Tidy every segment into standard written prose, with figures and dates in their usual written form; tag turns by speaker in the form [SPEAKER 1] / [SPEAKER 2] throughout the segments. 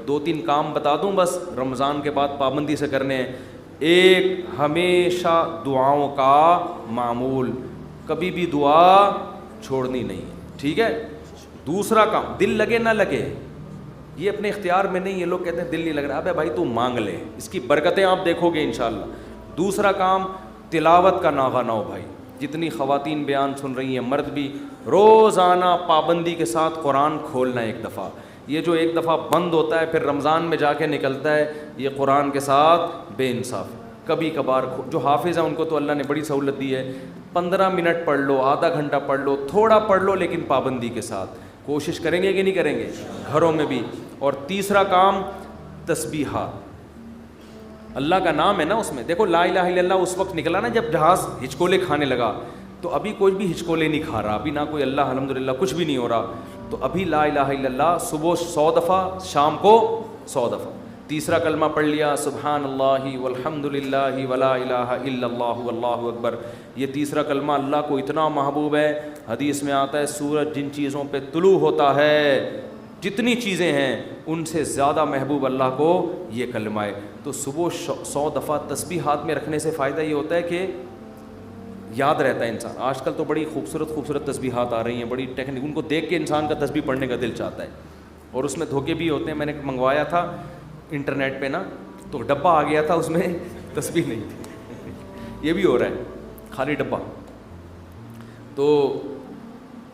[SPEAKER 1] دو تین کام بتا دوں بس رمضان کے بعد پابندی سے کرنے ہیں. ایک, ہمیشہ دعاؤں کا معمول, کبھی بھی دعا چھوڑنی نہیں, ٹھیک ہے. دوسرا کام, دل لگے نہ لگے یہ اپنے اختیار میں نہیں. یہ لوگ کہتے ہیں دل نہیں لگ رہا, ابے بھائی تو مانگ لے, اس کی برکتیں آپ دیکھو گے انشاءاللہ. دوسرا کام, تلاوت کا ناغہ نہ ہو بھائی. جتنی خواتین بیان سن رہی ہیں, مرد بھی, روزانہ پابندی کے ساتھ قرآن کھولنا ہے. ایک دفعہ یہ جو ایک دفعہ بند ہوتا ہے پھر رمضان میں جا کے نکلتا ہے, یہ قرآن کے ساتھ بے انصاف. کبھی کبھار جو حافظ ہیں ان کو تو اللہ نے بڑی سہولت دی ہے, 15 منٹ پڑھ لو, آدھا گھنٹہ پڑھ لو, تھوڑا پڑھ لو لیکن پابندی کے ساتھ. کوشش کریں گے کہ نہیں کریں گے گھروں میں بھی. اور تیسرا کام, تسبیحات. اللہ کا نام ہے نا اس میں. دیکھو لا الہ الا اللہ اس وقت نکلا نا جب جہاز ہچکولے کھانے لگا, تو ابھی کوئی بھی ہچکولے نہیں کھا رہا, ابھی نہ کوئی اللہ الحمدللہ کچھ بھی نہیں ہو رہا. تو ابھی لا الہ الا اللہ صبح 100 دفعہ, شام کو 100 دفعہ. تیسرا کلمہ پڑھ لیا, سبحان اللہ والحمد للہ ولا الہ الا اللہ واللہ اکبر. یہ تیسرا کلمہ اللہ کو اتنا محبوب ہے, حدیث میں آتا ہے سورج جن چیزوں پہ طلوع ہوتا ہے, جتنی چیزیں ہیں ان سے زیادہ محبوب اللہ کو یہ کلمہ ہے. تو صبح 100 دفعہ تسبیحات میں رکھنے سے فائدہ یہ ہوتا ہے کہ یاد رہتا ہے انسان. آج کل تو بڑی خوبصورت خوبصورت تسبیحات آ رہی ہیں, بڑی ٹیکنیک, ان کو دیکھ کے انسان کا تسبیح پڑھنے کا دل چاہتا ہے, اور اس میں دھوکے بھی ہوتے ہیں. میں نے منگوایا تھا انٹرنیٹ پہ نا, تو ڈبہ آ گیا تھا اس میں تسبیح نہیں تھی. یہ بھی ہو رہا ہے, خالی ڈبہ. تو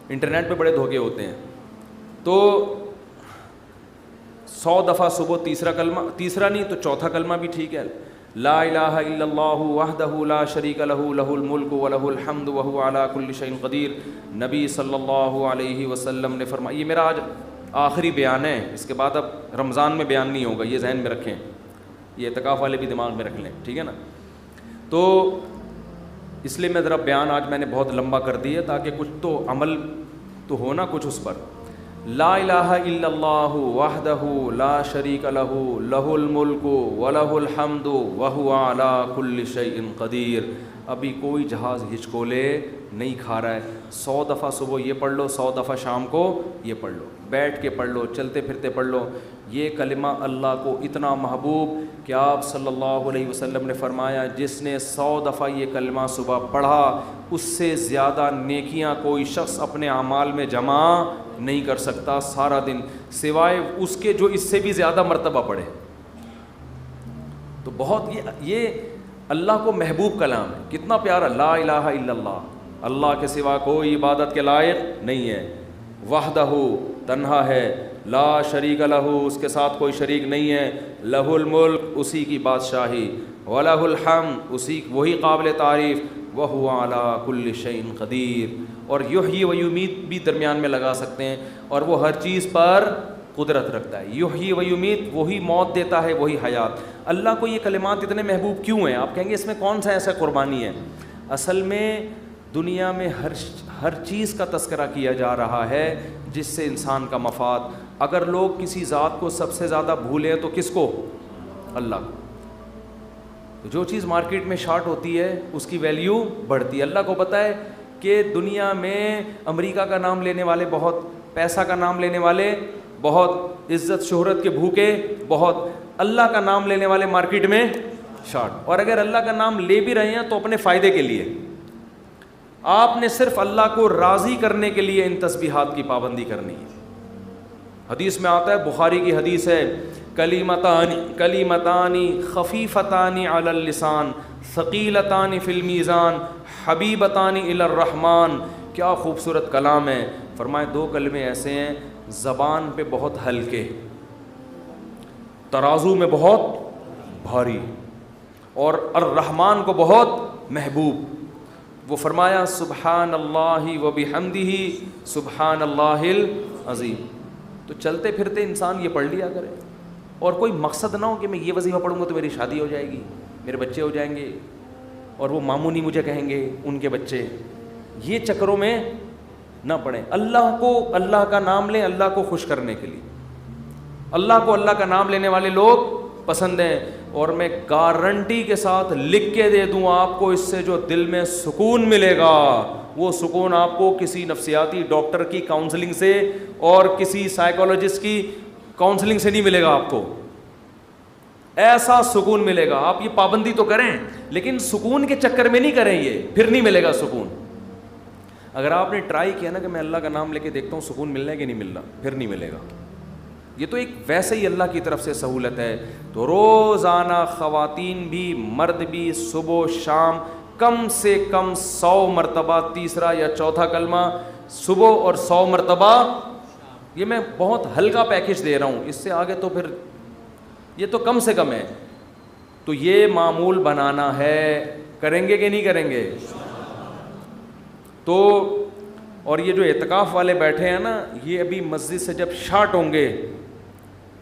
[SPEAKER 1] انٹرنیٹ پہ بڑے دھوکے ہوتے ہیں. تو 100 دفعہ صبح تیسرا کلمہ, تیسرا نہیں تو چوتھا کلمہ بھی ٹھیک ہے, لا الہ الا اللہ وحدہ لا شریک لہ لہ الملک ولہ الحمد وہو علی کل شیء قدیر. نبی صلی اللہ علیہ وسلم نے فرمایا, یہ میرا آج آخری بیان ہے, اس کے بعد اب رمضان میں بیان نہیں ہوگا, یہ ذہن میں رکھیں, یہ اعتکاف والے بھی دماغ میں رکھ لیں, ٹھیک ہے نا. تو اس لیے میں ذرا بیان آج میں نے بہت لمبا کر دیا تاکہ کچھ تو عمل تو ہونا کچھ اس پر. لا الہ الا اللہ وحدہ لا شریک لہ لہ الملک ولہ الحمد وہو علی کل شیء قدیر. ابھی کوئی جہاز ہچکولے نہیں کھا رہا ہے. 100 دفعہ صبح یہ پڑھ لو, 100 دفعہ شام کو یہ پڑھ لو, بیٹھ کے پڑھ لو, چلتے پھرتے پڑھ لو. یہ کلمہ اللہ کو اتنا محبوب کہ آپ صلی اللہ علیہ وسلم نے فرمایا جس نے 100 دفعہ یہ کلمہ صبح پڑھا اس سے زیادہ نیکیاں کوئی شخص اپنے اعمال میں جمع نہیں کر سکتا سارا دن, سوائے اس کے جو اس سے بھی زیادہ مرتبہ پڑھے. تو بہت یہ اللہ کو محبوب کلام ہے. کتنا پیارا, لا الہ الا اللہ, اللہ کے سوا کوئی عبادت کے لائق نہیں ہے, وحدہ تنہا ہے, لا شریک لہ اس کے ساتھ کوئی شریک نہیں ہے, لہ الملک اسی کی بادشاہی, ولہ الحمد اسی وہی قابل تعریف, وہو علی کل شیء قدیر. اور یحیی و یمیت بھی درمیان میں لگا سکتے ہیں, اور وہ ہر چیز پر قدرت رکھتا ہے. یحیی و یمیت, وہی موت دیتا ہے وہی حیات. اللہ کو یہ کلمات اتنے محبوب کیوں ہیں؟ آپ کہیں گے اس میں کون سا ایسا قربانی ہے؟ اصل میں دنیا میں ہر چیز کا تذکرہ کیا جا رہا ہے جس سے انسان کا مفاد. اگر لوگ کسی ذات کو سب سے زیادہ بھولیں تو کس کو؟ اللہ کو. تو جو چیز مارکیٹ میں شارٹ ہوتی ہے اس کی ویلیو بڑھتی ہے. اللہ کو پتہ ہے کہ دنیا میں امریکہ کا نام لینے والے بہت, پیسہ کا نام لینے والے بہت, عزت شہرت کے بھوکے بہت, اللہ کا نام لینے والے مارکیٹ میں شارٹ. اور اگر اللہ کا نام لے بھی رہے ہیں تو اپنے فائدے کے لیے. آپ نے صرف اللہ کو راضی کرنے کے لیے ان تسبیحات کی پابندی کرنی ہے. حدیث میں آتا ہے, بخاری کی حدیث ہے, کلیمتان خفیفتان علی اللسان ثقیلتان فی المیزان حبیبتان الی الرحمن. کیا خوبصورت کلام ہے. فرمائے دو کلمے ایسے ہیں زبان پہ بہت ہلکے, ترازو میں بہت بھاری, اور الرحمن کو بہت محبوب. وہ فرمایا سبحان اللہ و بحمدہ سبحان اللہ العظیم. تو چلتے پھرتے انسان یہ پڑھ لیا کرے, اور کوئی مقصد نہ ہو کہ میں یہ وظیفہ پڑھوں گا تو میری شادی ہو جائے گی, میرے بچے ہو جائیں گے, اور وہ ماموں نہیں مجھے کہیں گے ان کے بچے. یہ چکروں میں نہ پڑھیں. اللہ کو اللہ کا نام لیں اللہ کو خوش کرنے کے لیے. اللہ کو اللہ کا نام لینے والے لوگ پسند ہیں, اور میں گارنٹی کے ساتھ لکھ کے دے دوں آپ کو, اس سے جو دل میں سکون ملے گا وہ سکون آپ کو کسی نفسیاتی ڈاکٹر کی کاؤنسلنگ سے اور کسی سائیکالوجسٹ کی کاؤنسلنگ سے نہیں ملے گا آپ کو، ایسا سکون ملے گا. آپ یہ پابندی تو کریں لیکن سکون کے چکر میں نہیں کریں، یہ پھر نہیں ملے گا سکون. اگر آپ نے ٹرائی کیا نا کہ میں اللہ کا نام لے کے دیکھتا ہوں سکون ملنا ہے کہ نہیں ملنا، پھر نہیں ملے گا. یہ تو ایک ویسے ہی اللہ کی طرف سے سہولت ہے. تو روزانہ خواتین بھی مرد بھی صبح و شام کم سے کم 100 مرتبہ تیسرا یا چوتھا کلمہ صبح اور 100 مرتبہ. یہ میں بہت ہلکا پیکج دے رہا ہوں، اس سے آگے تو پھر یہ تو کم سے کم ہے. تو یہ معمول بنانا ہے، کریں گے کہ نہیں کریں گے؟ تو اور یہ جو اعتکاف والے بیٹھے ہیں نا، یہ ابھی مسجد سے جب شارٹ ہوں گے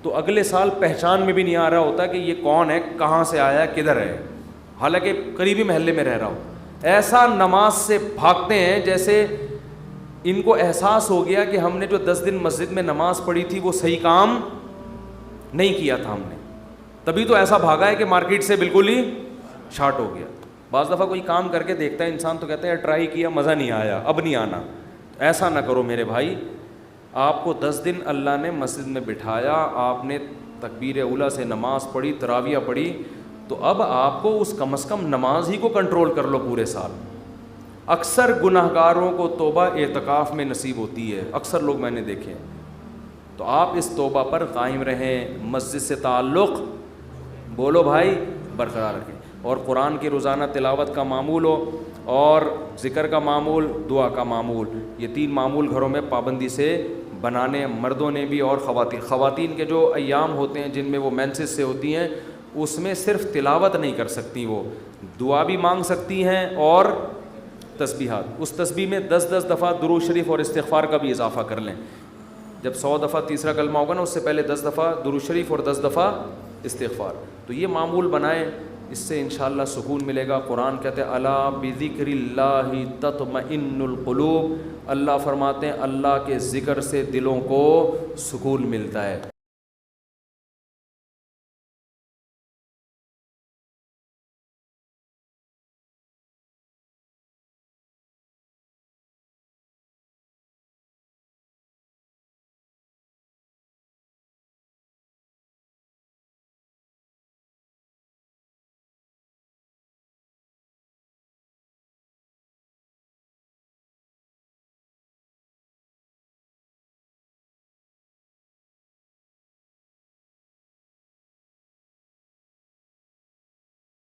[SPEAKER 1] تو اگلے سال پہچان میں بھی نہیں آ رہا ہوتا کہ یہ کون ہے، کہاں سے آیا، کدھر ہے، حالانکہ قریبی محلے میں رہ رہا ہو. ایسا نماز سے بھاگتے ہیں جیسے ان کو احساس ہو گیا کہ ہم نے جو 10 دن مسجد میں نماز پڑھی تھی وہ صحیح کام نہیں کیا تھا ہم نے، تبھی تو ایسا بھاگا ہے کہ مارکیٹ سے بالکل ہی شارٹ ہو گیا. بعض دفعہ کوئی کام کر کے دیکھتا ہے انسان تو کہتا ہے یار ٹرائی کیا مزہ نہیں آیا، اب نہیں آنا. ایسا نہ کرو میرے بھائی. آپ کو 10 دن اللہ نے مسجد میں بٹھایا، آپ نے تکبیر اولیٰ سے نماز پڑھی، تراویح پڑھی، تو اب آپ کو اس کم از کم نماز ہی کو کنٹرول کر لو پورے سال. اکثر گناہ گاروں کو توبہ اعتکاف میں نصیب ہوتی ہے، اکثر لوگ میں نے دیکھے. تو آپ اس توبہ پر قائم رہیں، مسجد سے تعلق بولو بھائی برقرار رکھیں، اور قرآن کی روزانہ تلاوت کا معمول ہو، اور ذکر کا معمول، دعا کا معمول. یہ 3 معمول گھروں میں پابندی سے بنانے، مردوں نے بھی اور خواتین کے جو ایام ہوتے ہیں جن میں وہ مینسس سے ہوتی ہیں، اس میں صرف تلاوت نہیں کر سکتی، وہ دعا بھی مانگ سکتی ہیں اور تسبیحات. اس تسبیح میں 10 دفعہ درود شریف اور استغفار کا بھی اضافہ کر لیں. جب 100 دفعہ تیسرا کلمہ ہوگا نا، اس سے پہلے 10 دفعہ درود شریف اور 10 دفعہ استغفار. تو یہ معمول بنائیں، اس سے انشاءاللہ سکون ملے گا. قرآن کہتے ہیں الا بذکر اللہ تطمئن القلوب. اللہ فرماتے ہیں اللہ کے ذکر سے دلوں کو سکون ملتا ہے.